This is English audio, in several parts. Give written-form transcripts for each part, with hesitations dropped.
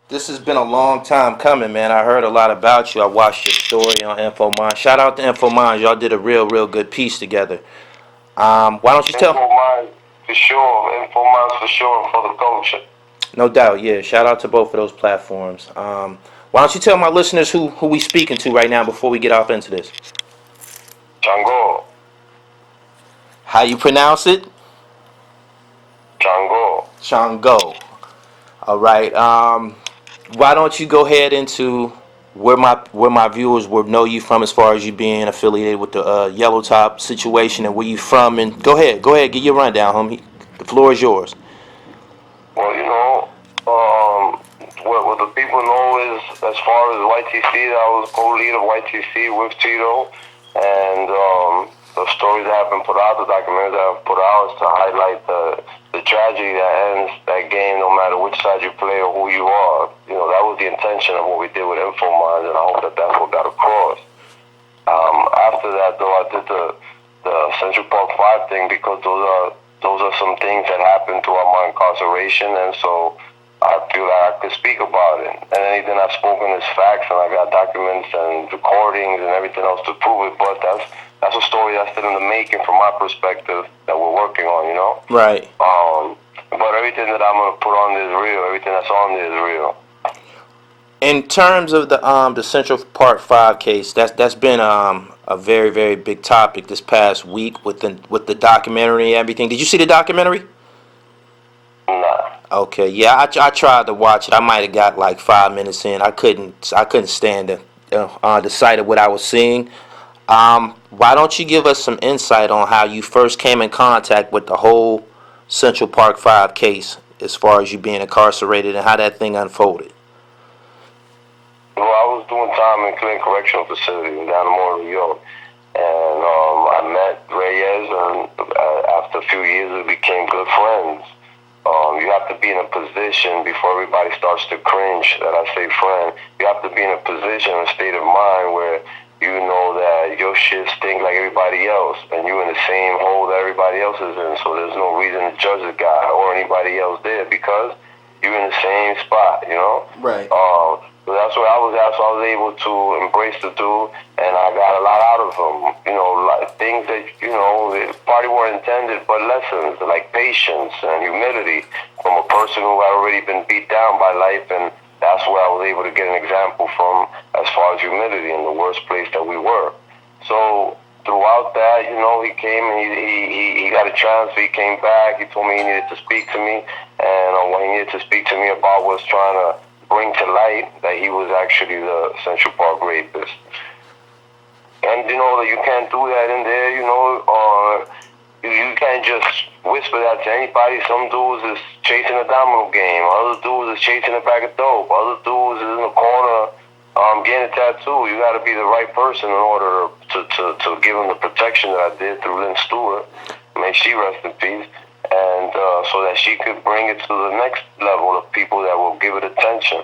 This has been a long time coming, man. I heard a lot about you. I watched your story on InfoMind. Shout out to InfoMind. Y'all did a real good piece together. Why don't you tell? Info Minds for sure. Info Minds for sure for the culture. No doubt, yeah. Shout out to both of those platforms. Why don't you tell my listeners who we speaking to right now before we get off into this? Chango. How you pronounce it? Chango. Chango. All right. Why don't you go ahead into where my viewers would know you from as far as you being affiliated with the Yellow Top situation and where you from, and go ahead, get your rundown, homie. The floor is yours. Well, what the people know is, as far as YTC, that I was co-lead of YTC with Tito, and the stories that have been put out, the documentaries that have been put out, is to highlight the tragedy that ends that game, no matter which side you play or who you are. That was the intention of what we did with InfoMind, and I hope that that's what got across. After that, though, I did the Central Park 5 thing because those are some things that happened throughout my incarceration, and so I feel like I could speak about it. And anything I've spoken is facts, and I got documents and recordings and everything else to prove it. But that's a story that's still in the making from my perspective that we're working on. Right. But everything that I'm gonna put on there is real. Everything that's on there is real. In terms of the Central Park 5 case, that's been a very big topic this past week with the documentary and everything. Did you see the documentary? Nah. Okay, yeah, I tried to watch it. I might have got like 5 minutes in. I couldn't stand the sight of what I was seeing. Why don't you give us some insight on how you first came in contact with the whole Central Park 5 case, as far as you being incarcerated and how that thing unfolded? Well, I was doing time in Clinton Correctional Facility in Dannemora, New York, and I met Reyes, and after a few years, we became good friends. You have to be in a position before everybody starts to cringe that I say friend. You have to be in a position, a state of mind where you know that your shit stink like everybody else, and you're in the same hole that everybody else is in. So there's no reason to judge the guy or anybody else there because you're in the same spot. Right. So that's what I was at. So I was able to embrace the dude, and I got a lot out of him. Like things that the party weren't intended, but lessons like patience and humility from a person who had already been beat down by life, and that's where I was able to get an example from as far as humility in the worst place that we were. So throughout that, he came and he got a transfer. He came back. He told me he needed to speak to me, and what he needed to speak to me about was trying to bring to light that he was actually the Central Park rapist. And that you can't do that in there, you can't just whisper that to anybody. Some dudes is chasing a domino game, other dudes is chasing a bag of dope, other dudes is in the corner getting a tattoo. You gotta be the right person in order to give him the protection that I did through Lynn Stewart. May she rest in peace. And so that she could bring it to the next level of people that will give it attention.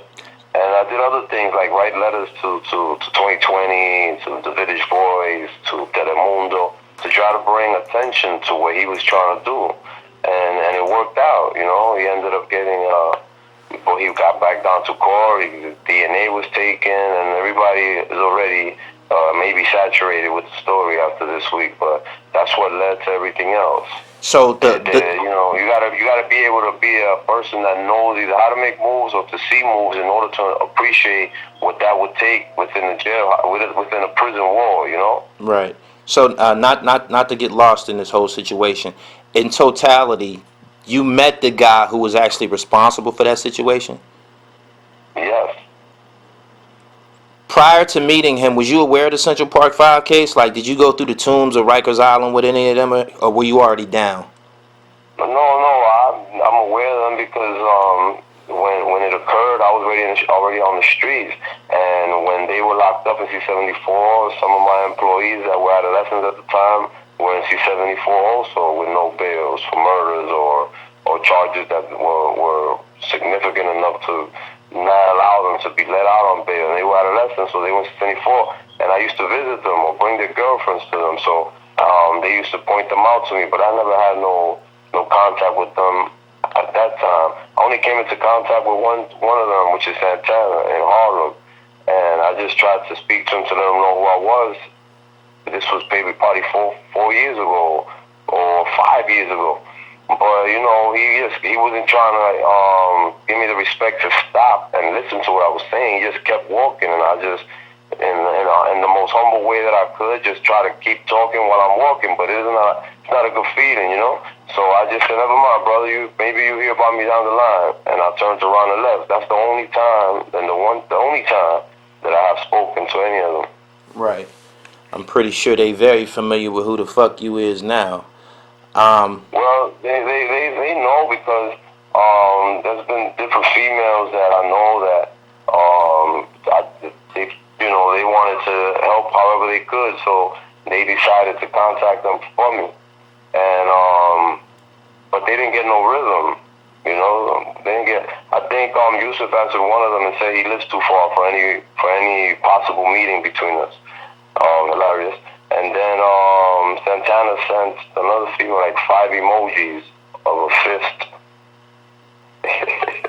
And I did other things like write letters to 2020, to the Village Boys, to Telemundo, to try to bring attention to what he was trying to do. And it worked out, He ended up getting, before he got back down to court, the DNA was taken, and everybody is already maybe saturated with the story after this week, but that's what led to everything else. So you gotta be able to be a person that knows either how to make moves or to see moves in order to appreciate what that would take within the jail, within a prison wall. Right. So not to get lost in this whole situation. In totality, you met the guy who was actually responsible for that situation? Yes. Prior to meeting him, was you aware of the Central Park 5 case? Like, did you go through the tombs or Rikers Island with any of them, or were you already down? No, I'm aware of them because when it occurred, I was already on the streets, and when they were locked up in C-74, some of my employees that were adolescents at the time were in C-74 also with no bails for murders or charges that were significant enough to not allow them to be let out on bail. And they were adolescents, so they went to 74, and I used to visit them or bring their girlfriends to them. So they used to point them out to me, but I never had no contact with them at that time. I only came into contact with one of them, which is Santana in Harlem, and I just tried to speak to him to let him know who I was. This was maybe probably four years ago or 5 years ago. But he wasn't trying to give me the respect to stop and listen to what I was saying. He just kept walking, and I just in the most humble way that I could, just try to keep talking while I'm walking. But it's not a good feeling, So I just said, never mind, brother. Maybe you hear about me down the line, and I turned around and left. That's the only time, and the only time that I have spoken to any of them. Right. I'm pretty sure they very familiar with who the fuck you is now. Well, they know because there's been different females that I know that they wanted to help however they could, so they decided to contact them for me, and but they didn't get no rhythm. They didn't get. I think Yusuf answered one of them and said he lives too far for any possible meeting between us. Hilarious. And then Santana sent another female like 5 emojis of a fist.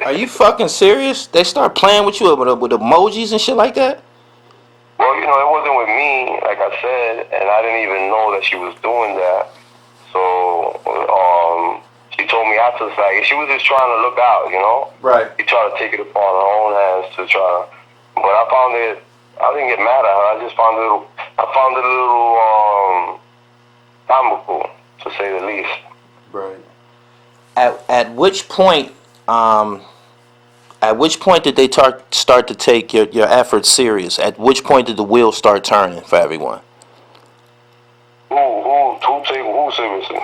Are you fucking serious? They start playing with you with emojis and shit like that? Well, it wasn't with me, like I said, and I didn't even know that she was doing that. So she told me after the fact, and she was just trying to look out, Right. She tried to take it upon her own hands to try. But I found it. I didn't get mad at her. I just found it a little comical, to say the least. Right. At which point did they start to take your efforts serious? At which point did the wheels start turning for everyone? Who seriously?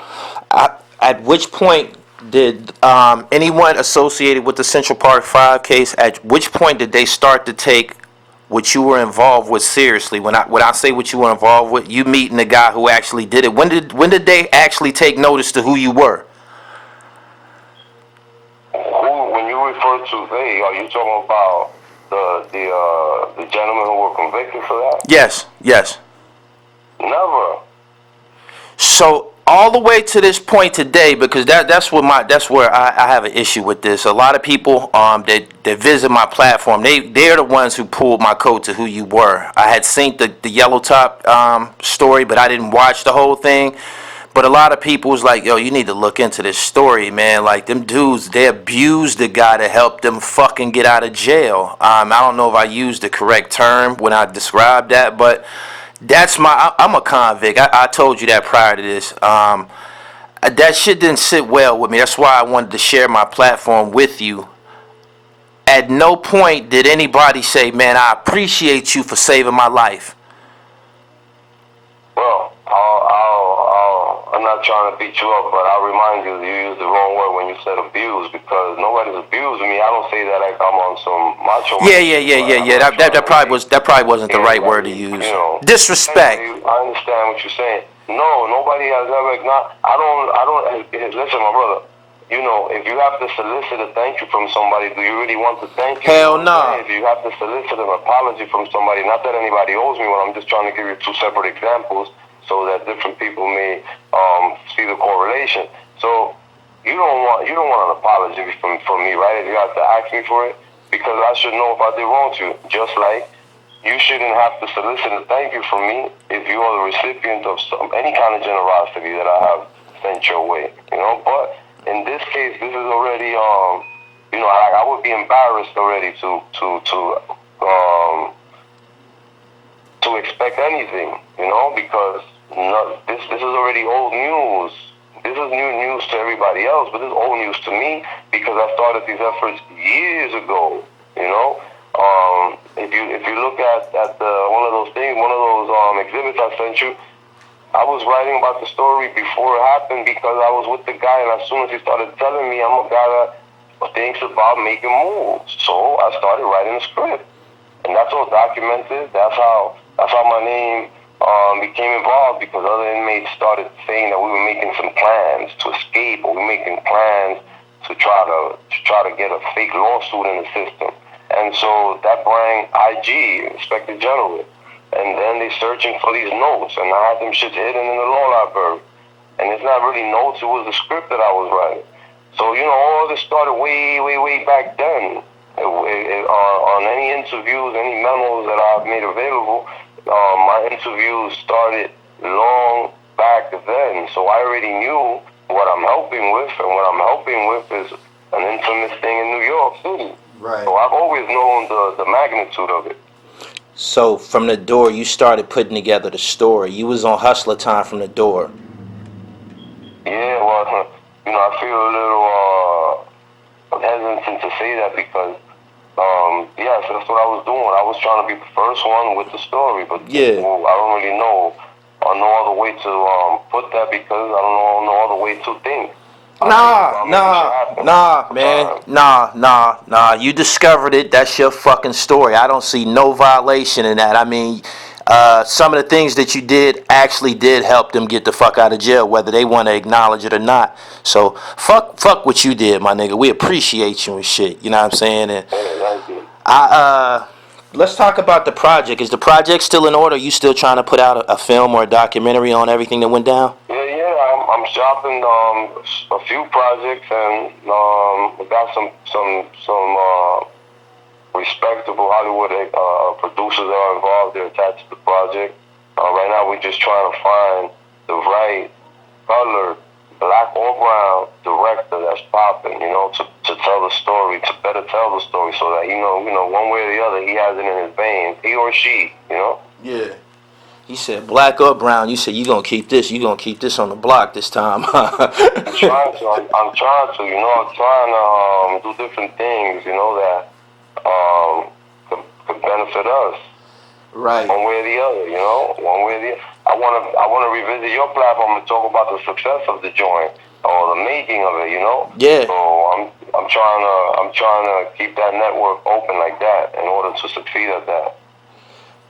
At which point did anyone associated with the Central Park 5 case, at which point did they start to take what you were involved with seriously? When I say what you were involved with, you meeting the guy who actually did it. When did they actually take notice to who you were? When you refer to they, are you talking about the gentlemen who were convicted for that? Yes. Never. So all the way to this point today, because that's where I have an issue with this. A lot of people that visit my platform, they're the ones who pulled my coat to who you were. I had seen the Yellow Top story, but I didn't watch the whole thing. But a lot of people was like, yo, you need to look into this story, man. Like, them dudes, they abused the guy to help them fucking get out of jail. I don't know if I used the correct term when I described that, but I'm a convict. I told you that prior to this. That shit didn't sit well with me. That's why I wanted to share my platform with you. At no point did anybody say, man, I appreciate you for saving my life. Well, I'm not trying to beat you up, but I'll remind you used the wrong word when you said abuse, because nobody's abused me. I don't say that like I'm on some macho. Yeah. That probably wasn't the right word to use. Disrespect. Anyway, I understand what you're saying. No, nobody has ever not. I don't. Listen, my brother. If you have to solicit a thank you from somebody, do you really want to thank you? Hell no. If you have to solicit an apology from somebody, not that anybody owes me one, I'm just trying to give you two separate examples so that different people may see the correlation. So you don't want an apology from me, right? If you have to ask me for it, because I should know if I did wrong to you. Just like you shouldn't have to solicit a thank you from me if you are the recipient of any kind of generosity that I have sent your way. But in this case, this is already I would be embarrassed already to expect anything, because this is already old news. This is new news to everybody else, but this is old news to me because I started these efforts years ago. If you look at one of those things, one of those exhibits I sent you, I was writing about the story before it happened because I was with the guy, and as soon as he started telling me, I'm a guy that thinks about making moves, so I started writing a script, and that's all documented. That's how my name became involved, because other inmates started saying that we were making some plans to escape, or we were making plans to try to get a fake lawsuit in the system, and so that brought IG, Inspector General. And then they searching for these notes, and I had them shit hidden in the law library. And it's not really notes, it was the script that I was writing. So, all this started way back then. On any interviews, any memos that I've made available, my interviews started long back then. So I already knew what I'm helping with, and what I'm helping with is an infamous thing in New York City. Right. So I've always known the magnitude of it. So from the door, you started putting together the story. You was on hustler time from the door. Yeah, well, I feel a little hesitant to say that because, yeah, so that's what I was doing. I was trying to be the first one with the story, but Yeah. I don't really know no other way to put that because I don't know no other way to think. Nah, man. Nah. You discovered it. That's your fucking story. I don't see no violation in that. I mean, some of the things that you did actually did help them get the fuck out of jail, whether they want to acknowledge it or not. So fuck what you did, my nigga. We appreciate you and shit. You know what I'm saying? And let's talk about the project. Is the project still in order? Are you still trying to put out a film or a documentary on everything that went down? Yeah. I'm shopping a few projects and we got some respectable Hollywood producers that are involved. They're attached to the project. Right now, we're just trying to find the right color, black or brown director that's popping. To tell the story, to better tell the story, so that one way or the other, he has it in his veins, he or she. Yeah. He said black or brown. You said you gonna keep this. You gonna keep this on the block this time. I'm trying to. I'm trying to. I'm trying to do different things. That could benefit us. Right. One way or the other. One way or the other. I wanna revisit your platform and talk about the success of the joint or the making of it. Yeah. So I'm trying to keep that network open like that in order to succeed at that.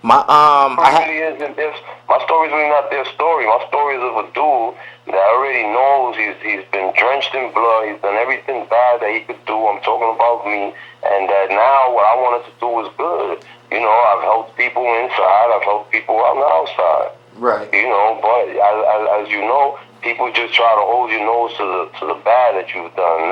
My my story's really not their story. My story is of a dude that already knows he's been drenched in blood. He's done everything bad that he could do. I'm talking about me, and that now what I wanted to do was good. I've helped people inside. I've helped people on the outside. Right. But as you know, people just try to hold your nose to the bad that you've done,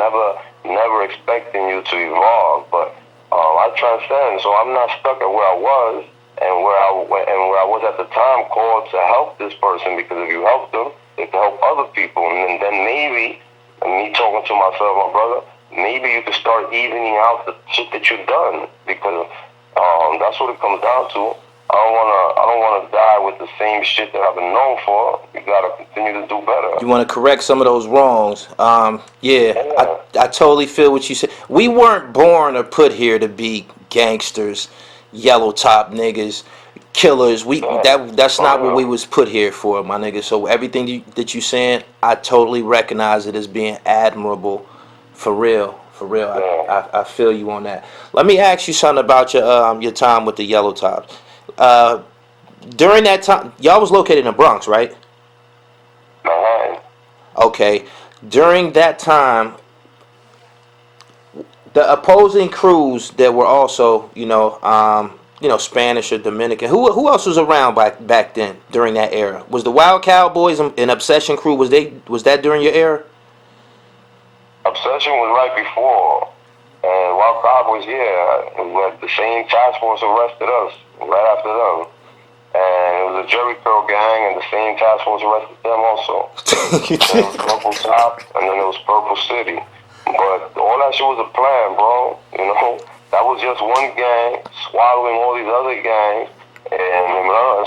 never expecting you to evolve. But I transcend, so I'm not stuck at where I was. And where I was at the time, called to help this person, because if you help them, they can help other people, and then maybe, and me talking to myself, my brother, maybe you can start evening out the shit that you've done, because that's what it comes down to. I don't wanna die with the same shit that I've been known for. You gotta continue to do better. You want to correct some of those wrongs. Yeah. I totally feel what you said. We weren't born or put here to be gangsters, yellow top niggas, killers. That's not what we was put here for, my nigga. So everything that you saying, I totally recognize it as being admirable, for real. I feel you on that. Let me ask you something about your time with the yellow tops. During that time, y'all was located in the Bronx, right? Okay. During that time, the opposing crews that were also, Spanish or Dominican. Who else was around back then during that era? Was the Wild Cowboys and Obsession crew? Was that during your era? Obsession was right before, and Wild Cowboys, the same task force arrested us right after them, and it was a Jerry Curl gang, and the same task force arrested them also. It was Purple Top, and then it was Purple City. But all that shit was a plan, bro. That was just one gang swallowing all these other gangs, and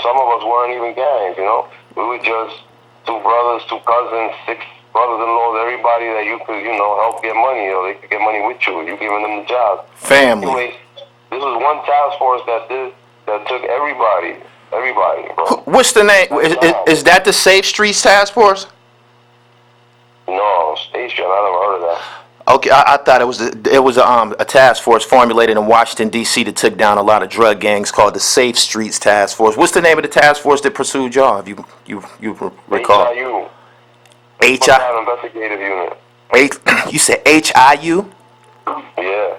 some of us weren't even gangs. We were just two brothers, two cousins, 6 brothers-in-laws, everybody that you could, help get money, or they could get money with you. You giving them the job. Family. Anyway, this was one task force that took everybody, bro. What's the name? Is that the Safe Streets Task Force? No, Station. I never heard of that. Okay, I thought it was a task force formulated in Washington D.C. that took down a lot of drug gangs called the Safe Streets Task Force. What's the name of the task force that pursued y'all? If you recall? HIU. Investigative Unit. You said HIU? Yeah.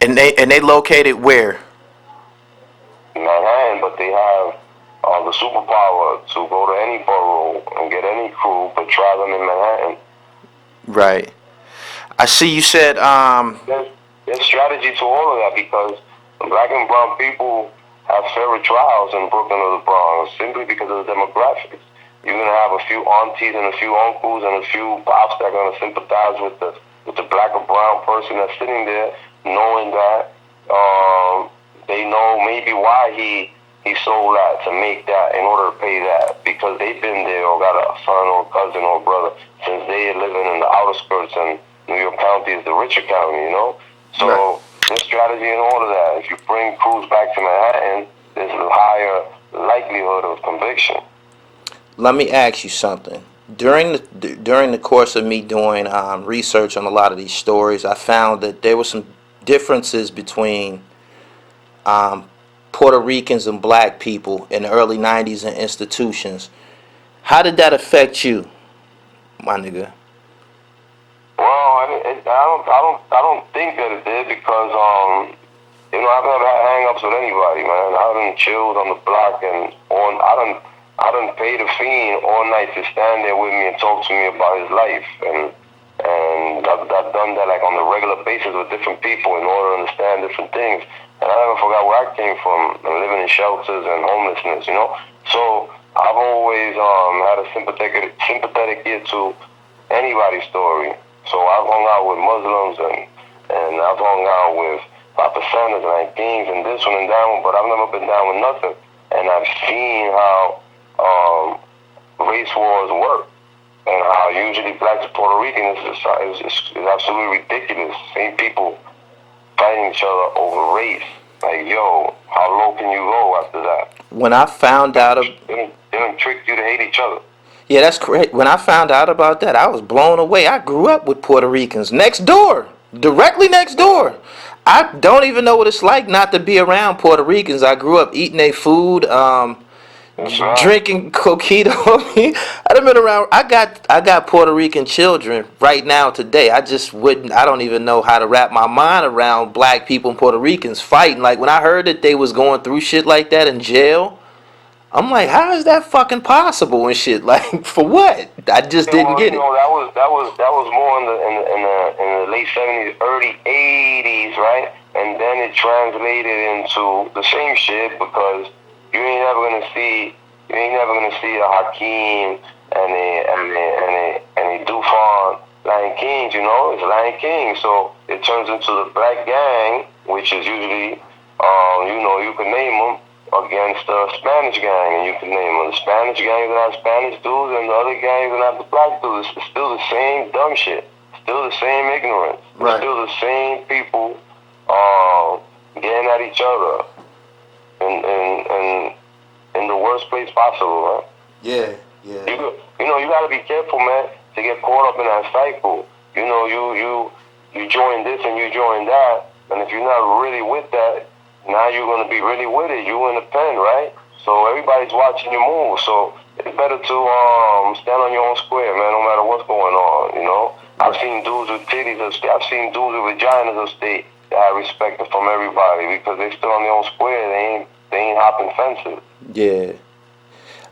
And they located where? Manhattan, but they have the superpower to go to any borough and get any crew, but try them in Manhattan. Right. I see you said There's strategy to all of that because black and brown people have fairer trials in Brooklyn or the Bronx simply because of the demographics. You're gonna have a few aunties and a few uncles and a few pops that are gonna sympathize with the black or brown person that's sitting there, knowing that they know maybe why he sold that to make that in order to pay that because they've been there or got a son or cousin or brother since they are living in the outer skirts and New York County is the richer county, you know? So right. there's strategy in all of that. If you bring crews back to Manhattan, there's a higher likelihood of conviction. Let me ask you something. During the course of me doing research on a lot of these stories, I found that there were some differences between Puerto Ricans and black people in the early '90s in institutions. How did that affect you, my nigga? Well, I don't think that it did because, I've never had hang-ups with anybody, man. I done chilled on the block and I done paid a fiend all night to stand there with me and talk to me about his life, and I've done that like on a regular basis with different people in order to understand different things. And I never forgot where I came from, and living in shelters and homelessness, you know. So I've always had a sympathetic ear to anybody's story. So I've hung out with Muslims and I've hung out with Pakistanis and Kings and this one and that one, but I've never been down with nothing. And I've seen how race wars work and how usually blacks and Puerto Ricans is absolutely ridiculous. Same people fighting each other over race. Like, yo, how low can you go after that? When I found out of They don't trick you to hate each other. Yeah, that's correct. When I found out about that, I was blown away. I grew up with Puerto Ricans next door, directly next door. I don't even know what it's like not to be around Puerto Ricans. I grew up eating their food, That's right. drinking coquito. I've been around. I got Puerto Rican children right now today. I just wouldn't. I don't even know how to wrap my mind around black people and Puerto Ricans fighting. Like when I heard that they was going through shit like that in jail. I'm like, how is that fucking possible and shit? Like, for what? I just Yeah, didn't well, get it. that was more in the late '70s, early '80s, right? And then it translated into the same shit because you ain't never gonna see a Hakeem and a Dufon Lion Kings, you know, it's Lion King. So it turns into the black gang, which is usually, you can name them against the Spanish gang, and you can name them. The Spanish gang that have Spanish dudes, and the other gangs that have the black dudes. It's still the same dumb shit. Still the same ignorance. Right. Still the same people getting at each other in the worst place possible, man. Yeah, yeah. You gotta be careful, man, to get caught up in that cycle. You join this and you join that, and if you're not really with that, now you're gonna be really with it. You in the pen, right? So everybody's watching you move. So it's better to stand on your own square, man, no matter what's going on. You know, I've seen dudes with titties of state. I've seen dudes with vaginas of state that I respected from everybody because they stood on their own square. They ain't hopping fences. Yeah.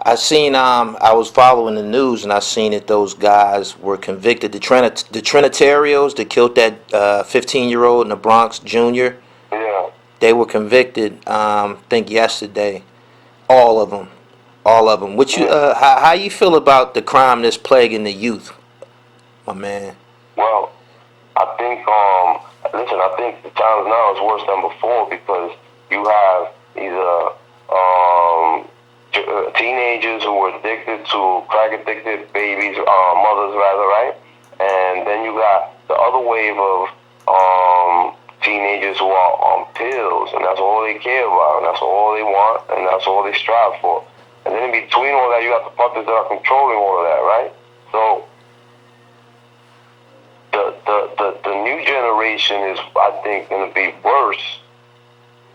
I was following the news and I seen that those guys were convicted. The Trinitarios that killed that 15-year-old in the Bronx, Junior, Yeah. they were convicted, I think yesterday. All of them. All of them. How you feel about the crime that's plaguing the youth, my man? Well, I think I think the times now is worse than before because you have either teenagers who are addicted to crack addicted babies, mothers rather, right? And then you got the other wave of teenagers who are on pills, and that's all they care about, and that's all they want, and that's all they strive for. And then in between all that, you got the puppets that are controlling all of that, right? So the new generation is, I think, going to be worse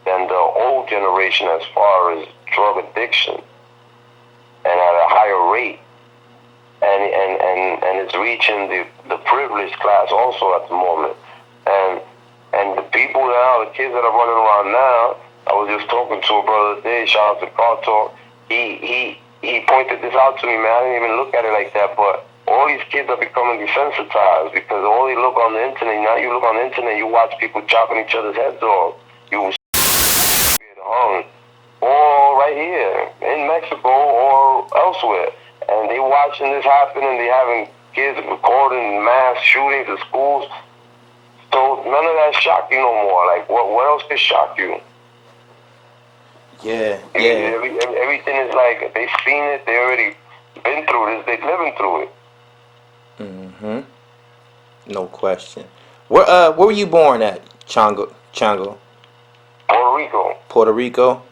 than the old generation as far as drug addiction, and at a higher rate, and it's reaching the privileged class also at the moment, and the people now, the kids that are running around now. I was just talking to a brother today. Shout out to Car Talk. He pointed this out to me, man. I didn't even look at it like that, but all these kids are becoming desensitized because all they look on the internet. Now you look on the internet, you watch people chopping each other's heads off. You get hung, or right here in Mexico or elsewhere, and they watching this happen, and they having kids recording mass shootings at schools. So none of that shock you no more. Like what else could shock you? Yeah. Everything is like they've seen it. They already been through this. They're living through it. No question. Where were you born at, Chango? Puerto Rico. Puerto Rico.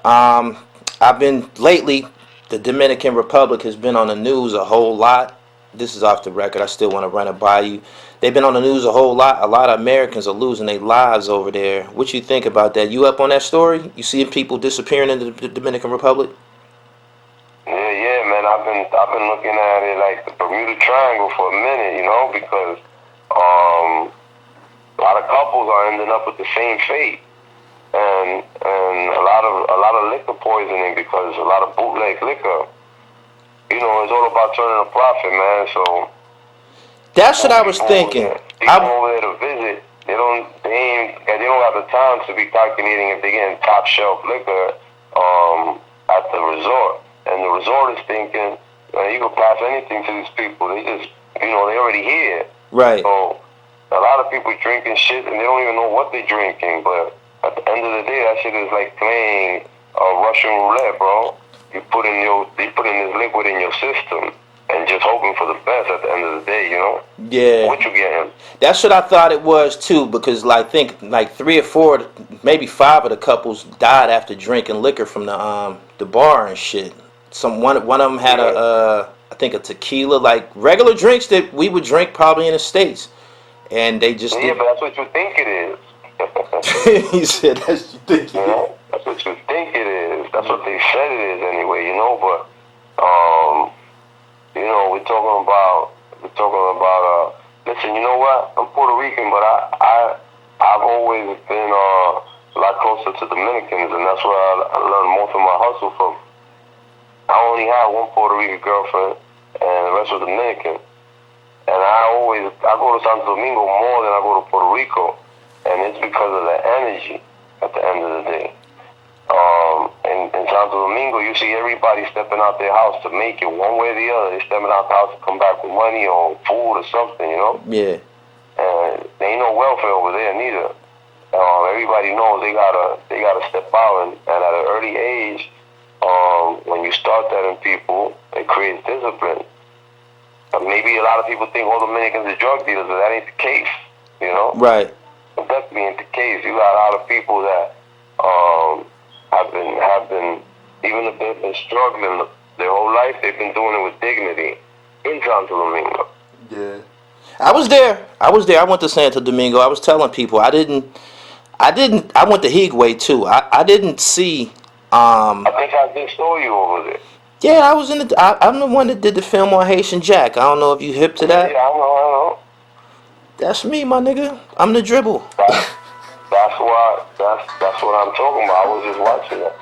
I've been lately. The Dominican Republic has been on the news a whole lot. This is off the record. I still want to run it by you. They've been on the news a whole lot. A lot of Americans are losing their lives over there. What you think about that? You up on that story? You seeing people disappearing in the Dominican Republic? Yeah, man. I've been looking at it like the Bermuda Triangle for a minute, because a lot of couples are ending up with the same fate, and a lot of liquor poisoning because a lot of bootleg liquor. It's all about turning a profit, man. So that's what I was thinking. People over there to visit, they don't have the time to be calculating if they're getting top shelf liquor at the resort, and the resort is thinking you can pass anything to these people. They just they already here. Right. So a lot of people drinking shit and they don't even know what they're drinking. But at the end of the day, that shit is like playing Russian roulette, bro. They put in this liquid in your system and just hoping for the best at the end of the day, Yeah. What you getting? That's what I thought it was too, because think 3 or 4, maybe 5 of the couples died after drinking liquor from the bar and shit. One of them had I think a tequila, like regular drinks that we would drink probably in the States, and they just but that's what you think it is. He said that's what you think it is. That's what you think it is. That's what they said it is anyway, But we're talking about. Listen, you know what? I'm Puerto Rican, but I've always been a lot closer to Dominicans, and that's where I learned most of my hustle from. I only had one Puerto Rican girlfriend, and the rest were Dominican. And I go to Santo Domingo more than I go to Puerto Rico, and it's because of the energy at the end of the day. In Santo Domingo, you see everybody stepping out their house to make it one way or the other. They're stepping out the house to come back with money or food or something, Yeah. And there ain't no welfare over there neither. Everybody knows they gotta step out, and at an early age, when you start that in people, it creates discipline. Maybe a lot of people think all Dominicans are drug dealers, but that ain't the case, Right. But that ain't the case. You got a lot of people that have been, even if they've been struggling their whole life, they've been doing it with dignity in Santo Domingo. Yeah. I was there. I went to Santo Domingo. I was telling people I went to Higüey too. I didn't see I think I just saw you over there. Yeah, I was I'm the one that did the film on Haitian Jack. I don't know if you hip to that. Yeah, I know. That's me, my nigga. I'm the dribble. That's what I'm talking about. I was just watching it.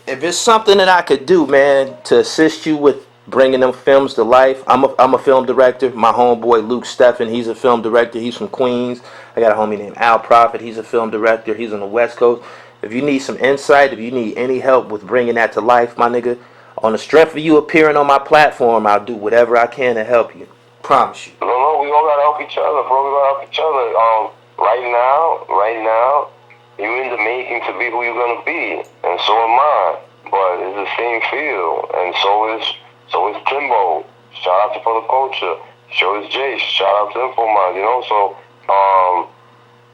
If it's something that I could do, man, to assist you with bringing them films to life, I'm a film director. My homeboy Luke Steffen, he's a film director. He's from Queens. I got a homie named Al Prophet. He's a film director. He's on the West Coast. If you need some insight, if you need any help with bringing that to life, my nigga, on the strength of you appearing on my platform, I'll do whatever I can to help you. Promise you. No, we all gotta help each other, bro. We gotta help each other. Right now, you're in the making to be who you're gonna be, and so am I. But it's the same field, and so is Timbo. Shout out to For the Culture. So is Jay. Shout out to Infomind. So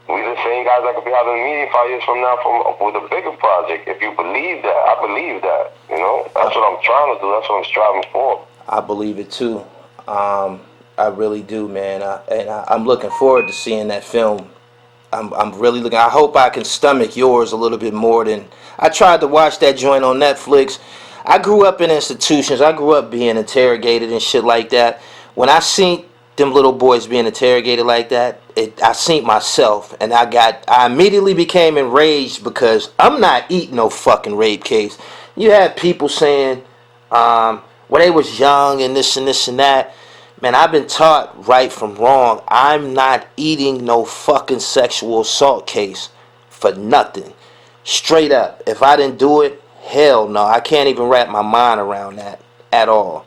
we the same guys that could be having a meeting 5 years from now with a bigger project. If you believe that, I believe that. That's what I'm trying to do. That's what I'm striving for. I believe it too. I really do, man. I'm looking forward to seeing that film. I'm really looking. I hope I can stomach yours a little bit more than I tried to watch that joint on Netflix. I grew up in institutions. I grew up being interrogated and shit like that. When I seen them little boys being interrogated like that, I seen myself, and I immediately became enraged because I'm not eating no fucking rape case. You had people saying, when they was young and this and that. Man, I've been taught right from wrong. I'm not eating no fucking sexual assault case for nothing. Straight up. If I didn't do it, hell no. I can't even wrap my mind around that at all.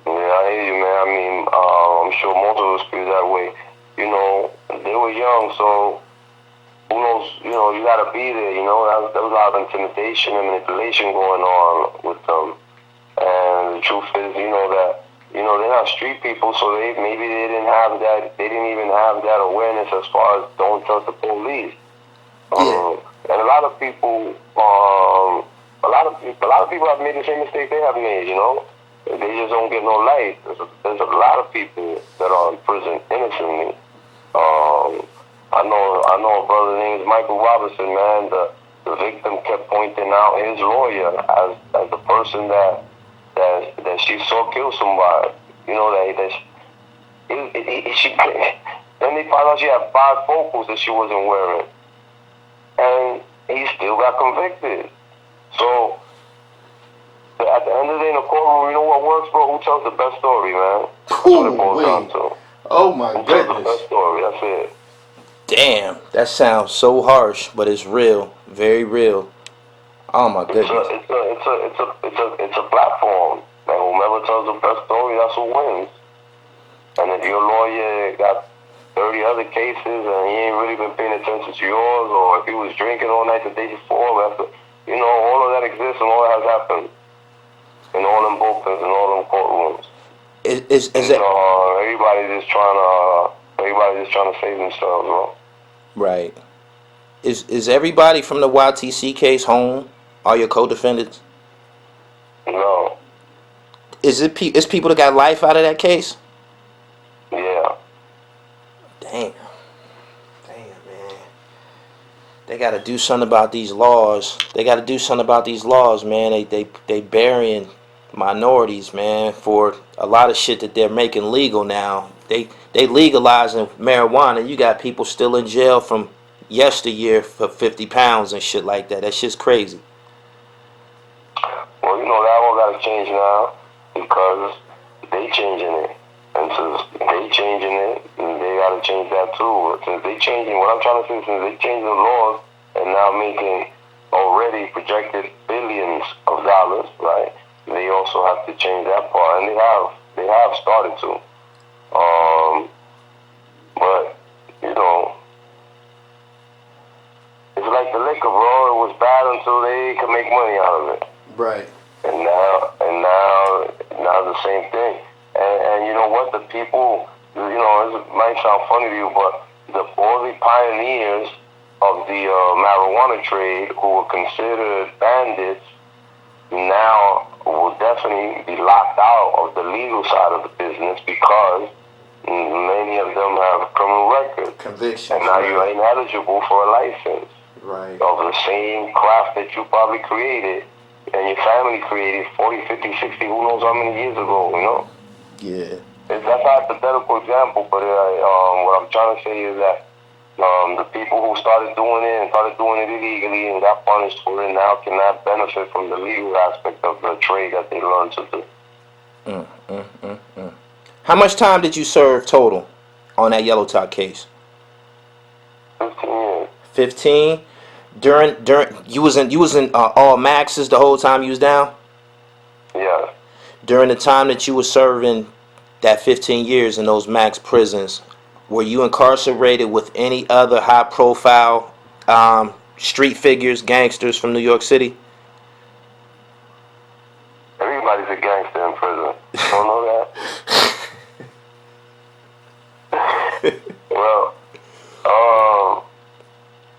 Yeah, I hear you, man. I mean, I'm sure most of us feel that way. You know, they were young, so who knows? You know, you gotta be there. You know, there was a lot of intimidation and manipulation going on with them. And the truth is, they're not street people, so maybe they didn't have that. They didn't even have that awareness as far as don't trust the police. Yeah. And a lot of people, a lot of people have made the same mistake they have made. You know, they just don't get no light. There's a lot of people that are in prison innocently. I know a brother named Michael Robinson, man. The victim kept pointing out his lawyer as the person that she saw kill somebody. You know she then they found out she had bifocals that she wasn't wearing, and he still got convicted. So at the end of the day in the courtroom, you know what works, bro? Who tells the best story, man? That's what it boils down to. Oh my Who tells the goodness. best story? That's it. Damn, that sounds so harsh, but it's real, very real. Oh my goodness. It's a platform. And whomever tells the best story, that's who wins. And if your lawyer got 30 other cases and he ain't really been paying attention to yours, or if he was drinking all night the day before, all of that exists and all that has happened in all them bullpens and all them courtrooms. Is it Everybody's just trying to save themselves, bro. right? Is everybody from the YTC case home? All your co-defendants? No. Is people that got life out of that case? Yeah. Damn, man. They got to do something about these laws. Man. They burying minorities, man, for a lot of shit that they're making legal now. They legalizing marijuana. You got people still in jail from yesteryear for 50 pounds and shit like that. That shit's crazy. Well, that all got to change now because they changing it. And since they changing it, they got to change that too. Since they changing, what I'm trying to say, since they changing the laws and now making already projected billions of dollars, right? They also have to change that part, and they have started to. But it's like the liquor, bro. It was bad until they could make money out of it. Right. And now the same thing. And you know what? The people, this might sound funny to you, but all the pioneers of the marijuana trade who were considered bandits now will definitely be locked out of the legal side of the business because many of them have criminal records. Convictions. And now you're ineligible for a license. Right. Of the same craft that you probably created and your family created 40, 50, 60, who knows how many years ago, Yeah. That's a hypothetical example, but what I'm trying to say is that the people who started doing it illegally and got punished for it now cannot benefit from the legal aspect of the trade that they learned to do. How much time did you serve total on that Yellow Top case? 15 years. 15. During you was in all maxes the whole time you was down. Yeah. During the time that you were serving that 15 years in those max prisons, were you incarcerated with any other high profile street figures, gangsters from New York City? Everybody's a gangster in prison. You don't know that? Well,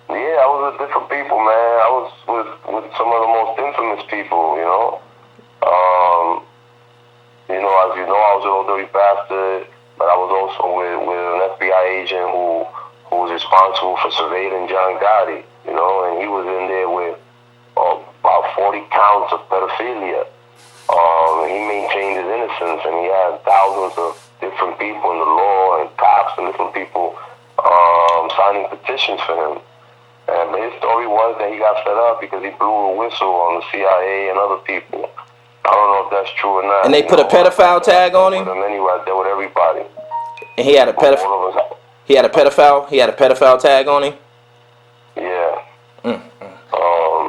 yeah, I was with different people, man. I was with some of the most infamous people, as you know, I was a little dirty bastard, but I was also with an FBI agent who was responsible for surveilling John Gotti, and he was in there with about 40 counts of pedophilia. He maintained his innocence, and he had thousands of different people in the law and cops and different people signing petitions for him. And his story was that he got fed up because he blew a whistle on the CIA and other people. I don't know if if that's true or not. And they put a pedophile tag on With him. him anyway, I dealt with everybody. And he had a All of us. He had a pedophile. He had a pedophile tag on him. Yeah.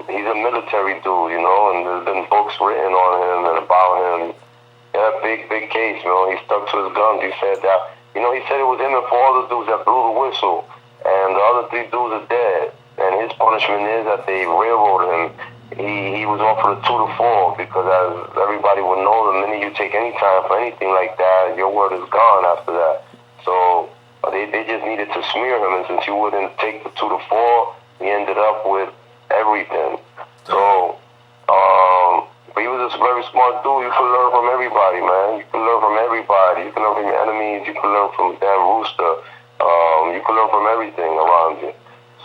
He's a military dude, and there's been books written on him and about him. Yeah, big case, He stuck to his guns. He said that, he said it was him and 4 other dudes that blew the whistle, and the other 3 dudes are dead. And his punishment is that they railroaded him. He was offered a 2 to 4 because, as everybody would know, the minute you take any time for anything like that, your word is gone after that. So they just needed to smear him, and since you wouldn't take the 2 to 4, he ended up with everything. So, but he was a very smart dude. You can learn from everybody, man. You can learn from everybody. You can learn from your enemies. You can learn from Dan Rooster. You can learn from everything around you.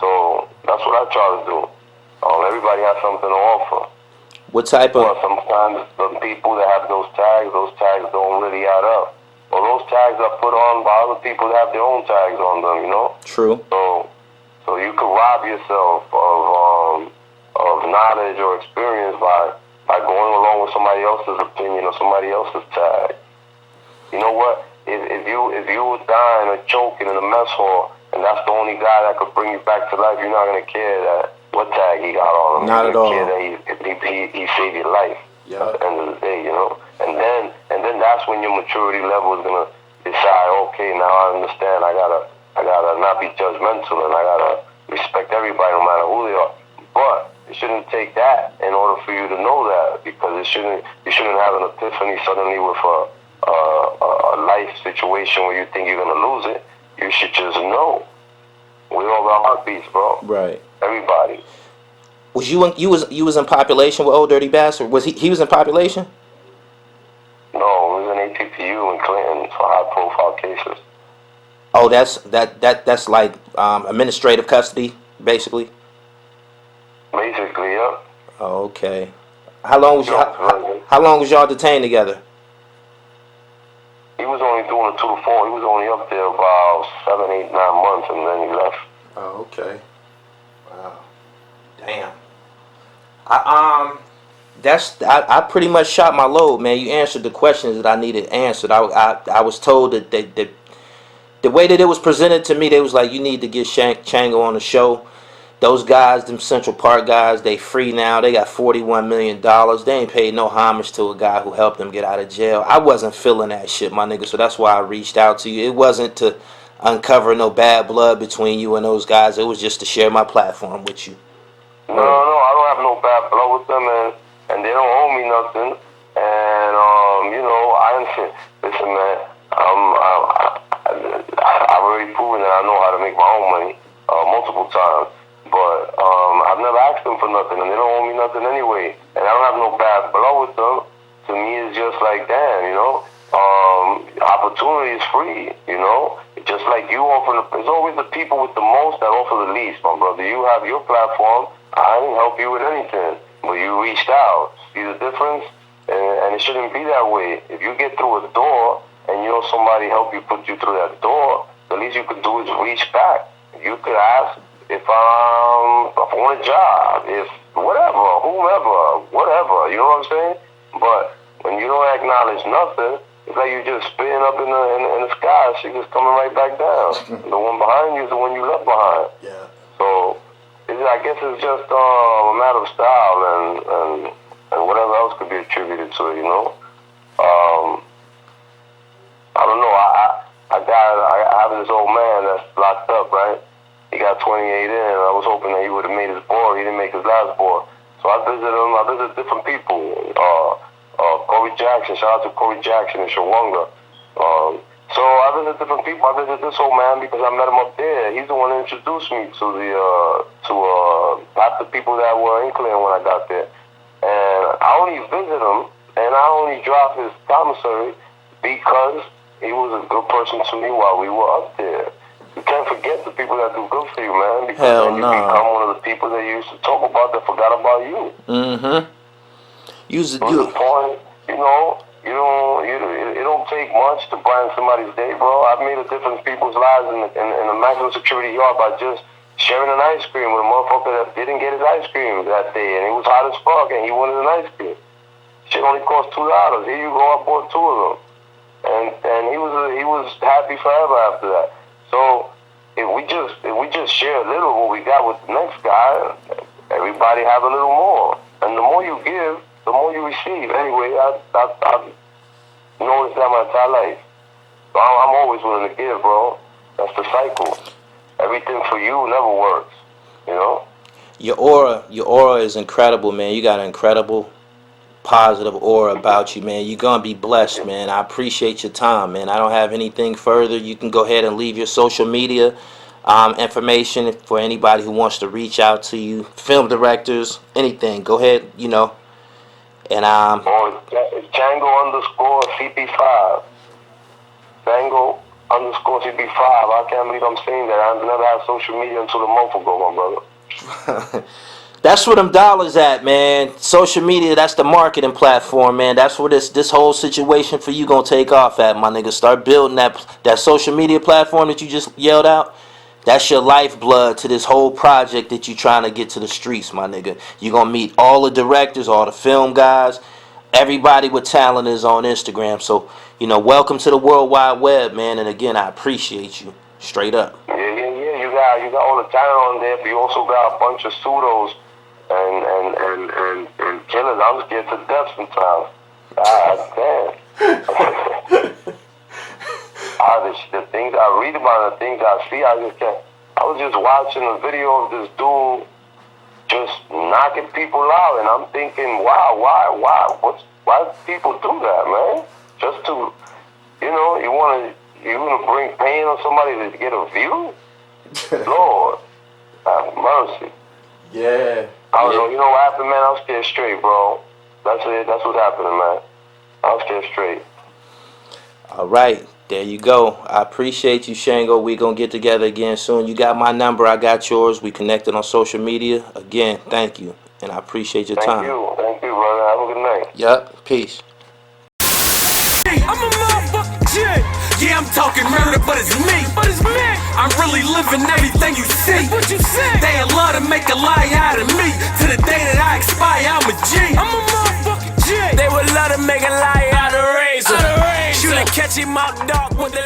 So that's what I try to do. Everybody has something to offer. What type of? Well, sometimes the people that have those tags don't really add up. Well, those tags are put on by other people that have their own tags on them, True. So you could rob yourself of knowledge or experience by going along with somebody else's opinion or somebody else's tag. You know what? If you were dying or choking in a mess hall and that's the only guy that could bring you back to life, you're not gonna care that what tag he got on him. Not at all. You're gonna care that he saved your life. Yeah. At the end of the day, And then that's when your maturity level is gonna decide, okay, now I understand I gotta not be judgmental and I gotta respect everybody no matter who they are. But it shouldn't take that in order for you to know that, because you shouldn't have an epiphany suddenly with a life situation where you think you're gonna lose it. You should just know. We all got heartbeats, bro. Right. Everybody. Was you was in population with Old Dirty Bastard? Was he was in population? No, it was an APPU in Clinton for high profile cases. Oh, that's like administrative custody, basically. Basically, yeah. Oh, okay. How long was y'all detained together? He was only doing a 2 to 4. He was only up there about 7, 8, 9 months, and then he left. Oh, okay. Wow. Damn. I pretty much shot my load, man. You answered the questions that I needed answered. I was told that the way that it was presented to me, they was like, you need to get Chango on the show. Those guys, them Central Park guys, they free now. They got $41 million. They ain't paid no homage to a guy who helped them get out of jail. I wasn't feeling that shit, my nigga, so that's why I reached out to you. It wasn't to uncover no bad blood between you and those guys. It was just to share my platform with you. No, I don't have no bad blood with them, and they don't owe me nothing. And listen, man, I've already proven that I know how to make my own money multiple times. But I've never asked them for nothing, and they don't owe me nothing anyway. And I don't have no bad blood with them. To me, it's just like, damn, opportunity is free, Just like you offer, there's always the people with the most that offer the least, my brother. You have your platform. I didn't help you with anything, but you reached out. See the difference? And it shouldn't be that way. If you get through a door and somebody help you put you through that door, the least you could do is reach back. You could ask if I want a job, if whatever, whomever, whatever, you know what I'm saying? But when you don't acknowledge nothing, it's like you just spitting up in the sky. She just coming right back down. The one behind you is the one you left behind. Yeah. So I guess it's just a matter of style and whatever else could be attributed to it, I don't know. I have this old man that's locked up, right? He got 28 in. I was hoping that he would have made his board. He didn't make his last board. So I visit him. I visit different people. Corey Jackson. Shout out to Corey Jackson in Shawanga. So I visit different people. I visit this old man because I met him up there. He's the one that introduced me to half the people that were in Clinton when I got there. And I only visit him, and I only drop his commissary because he was a good person to me while we were up there. You can't forget the people that do good for you, man, because then you become one of the people that you used to talk about that forgot about you. Mm-hmm. The point, it don't take much to brighten somebody's day, bro. I've made a difference in people's lives in a maximum security yard by just sharing an ice cream with a motherfucker that didn't get his ice cream that day, and it was hot as fuck, and he wanted an ice cream. Shit only cost $2. Here you go, I bought two of them, and he was happy forever after that. So if we just share a little what we got with the next guy, everybody have a little more, and the more you give, the more you receive. Anyway, I've noticed that my entire life. So I'm always willing to give, bro. That's the cycle. Everything for you never works, you know? Your aura is incredible, man. You got an incredible positive aura about you, man. You're gonna be blessed, man. I appreciate your time, man. I don't have anything further. You can go ahead and leave your social media information for anybody who wants to reach out to you, film directors, anything. Go ahead, you know. And it's Chango_CP5. Chango_CP5. I can't believe I'm saying that. I never had social media until a month ago, my brother. That's where them dollars at, man. Social media, that's the marketing platform, man. That's where this whole situation for you gonna take off at, my nigga. Start building that social media platform that you just yelled out. That's your lifeblood to this whole project that you trying to get to the streets, my nigga. You're gonna meet all the directors, all the film guys, everybody with talent is on Instagram. So, you know, welcome to the World Wide Web, man. And again, I appreciate you. Straight up. Yeah. You got all the talent on there, but you also got a bunch of pseudos and killers. I'm scared to death sometimes. God damn. The things I read about, the things I see, I just can't. I was just watching a video of this dude just knocking people out, and I'm thinking, wow, why do people do that, man? Just to, you know, you wanna bring pain on somebody to get a view? Lord, have mercy. Yeah. I don't know. You know what happened, man? I'm scared straight, bro. That's it. That's what's happening, man. I'm scared straight. All right. There you go. I appreciate you, Chango. We gonna get together again soon. You got my number. I got yours. We connected on social media. Again, thank you. And I appreciate your time. Thank you, brother. Have a good night. Yup. Peace. I'm a motherfucking G. Yeah, I'm talking murder, but it's me. I'm really living everything you see. What you say? They love to make a lie out of me. To the day that I expire, I'm a G. I'm a motherfucking G. They would love to make a lie out of Razor. Shoot and catch him out dark with the